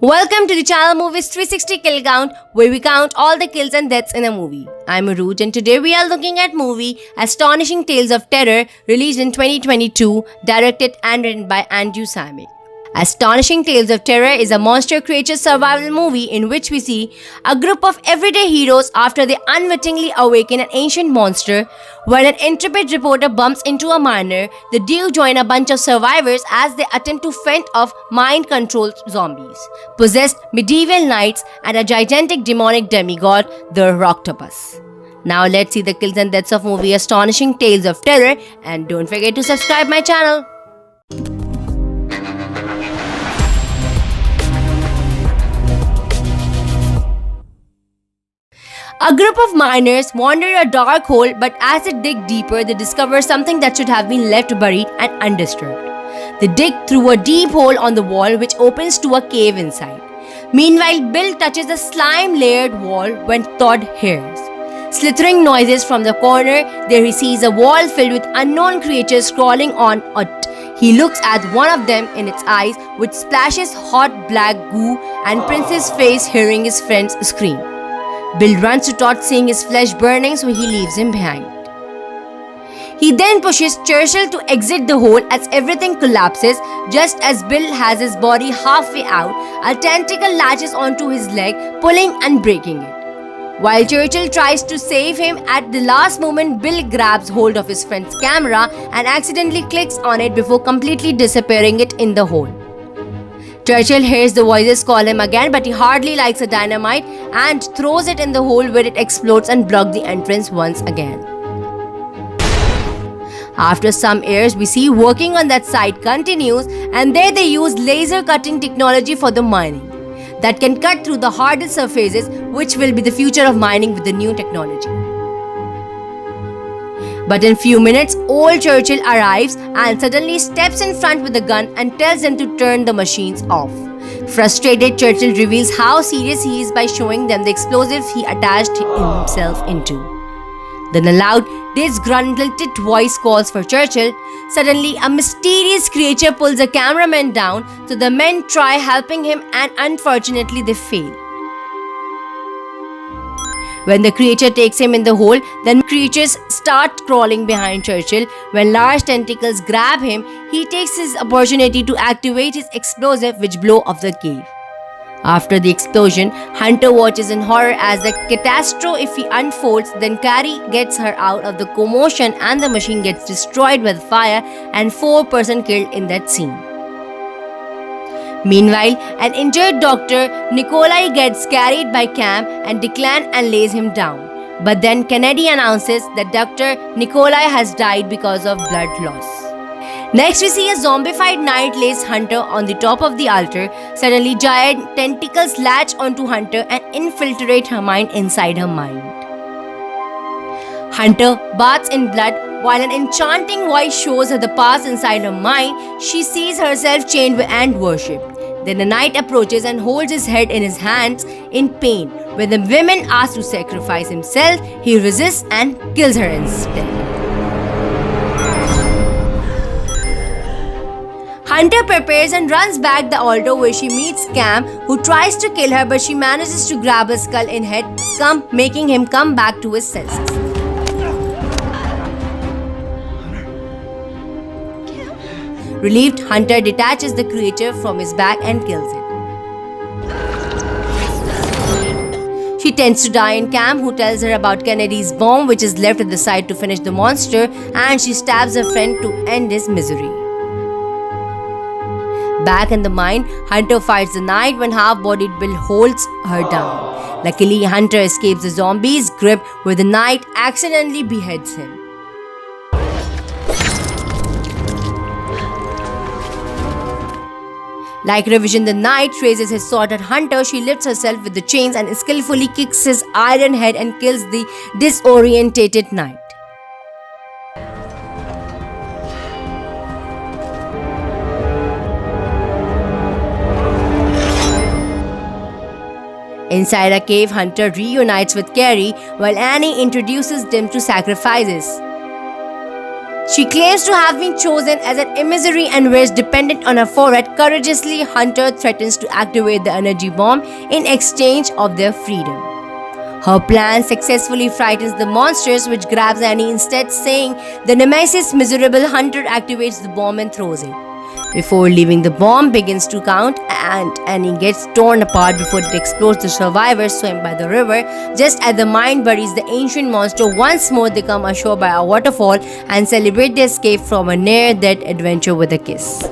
Welcome to the channel Movies 360 Kill Count, where we count all the kills and deaths in a movie. I'm Aruj, and today we are looking at movie Astonishing Tales of Terror, released in 2022, directed and written by Cymek. Astonishing Tales of Terror is a monster creature survival movie in which we see a group of everyday heroes after they unwittingly awaken an ancient monster. While an intrepid reporter bumps into a miner, the duo join a bunch of survivors as they attempt to fend off mind-controlled zombies, possessed medieval knights, and a gigantic demonic demigod, the octopus. Now let's see the kills and deaths of movie Astonishing Tales of Terror, and don't forget to subscribe my channel. A group of miners wander a dark hole, but as they dig deeper, they discover something that should have been left buried and undisturbed. They dig through a deep hole on the wall which opens to a cave inside. Meanwhile, Bill touches the slime-layered wall when Todd hears slithering noises from the corner. There he sees a wall filled with unknown creatures crawling on it. He looks at one of them in its eyes, which splashes hot black goo, and prints his face hearing his friends scream. Bill runs to Todd, seeing his flesh burning, so he leaves him behind. He then pushes Churchill to exit the hole as everything collapses. Just as Bill has his body halfway out, a tentacle latches onto his leg, pulling and breaking it. While Churchill tries to save him, at the last moment Bill grabs hold of his friend's camera and accidentally clicks on it before completely disappearing it in the hole. Churchill hears the voices call him again, but he hardly likes the dynamite and throws it in the hole, where it explodes and blocks the entrance once again. After some years, we see working on that site continues, and there they use laser cutting technology for the mining that can cut through the hardest surfaces, which will be the future of mining with the new technology. But in few minutes, old Churchill arrives and suddenly steps in front with a gun and tells them to turn the machines off. Frustrated, Churchill reveals how serious he is by showing them the explosives he attached himself into. Then a loud, disgruntled voice calls for Churchill. Suddenly, a mysterious creature pulls the cameraman down, so the men try helping him, and unfortunately they fail. When the creature takes him in the hole, then creatures start crawling behind Churchill. When large tentacles grab him, he takes his opportunity to activate his explosive, which blow up the cave. After the explosion, Hunter watches in horror as the catastrophe unfolds. Then Carrie gets her out of the commotion and the machine gets destroyed by the fire, and 4 persons killed in that scene. Meanwhile, an injured Dr. Nikolai gets carried by Cam and Declan and lays him down. But then Kennedy announces that Dr. Nikolai has died because of blood loss. Next, we see a zombified knight lays Hunter on the top of the altar. Suddenly, giant tentacles latch onto Hunter and infiltrate her mind inside her mind. Hunter baths in blood. While an enchanting voice shows her the past inside her mind, she sees herself chained and worshipped. Then the knight approaches and holds his head in his hands in pain. When the woman asks to sacrifice himself, he resists and kills her instead. Hunter prepares and runs back the altar, where she meets Cam, who tries to kill her, but she manages to grab her skull in head, making him come back to his senses. Relieved, Hunter detaches the creature from his back and kills it. She tends to die in Cam, who tells her about Kennedy's bomb, which is left at the site to finish the monster, and she stabs her friend to end his misery. Back in the mine, Hunter fights the knight when half-bodied Bill holds her down. Luckily, Hunter escapes the zombie's grip, where the knight accidentally beheads him. Like Revision, the knight raises his sword at Hunter. She lifts herself with the chains and skillfully kicks his iron head and kills the disorientated knight. Inside a cave, Hunter reunites with Carrie while Annie introduces them to sacrifices. She claims to have been chosen as an emissary and wears dependent on her forehead. Courageously, Hunter threatens to activate the energy bomb in exchange of their freedom. Her plan successfully frightens the monsters, which grabs Annie instead, saying the nemesis miserable Hunter activates the bomb and throws it. Before leaving, the bomb begins to count and Annie gets torn apart before it explodes. The survivors swim by the river. Just as the mind buries the ancient monster, once more they come ashore by a waterfall and celebrate their escape from a near-death adventure with a kiss.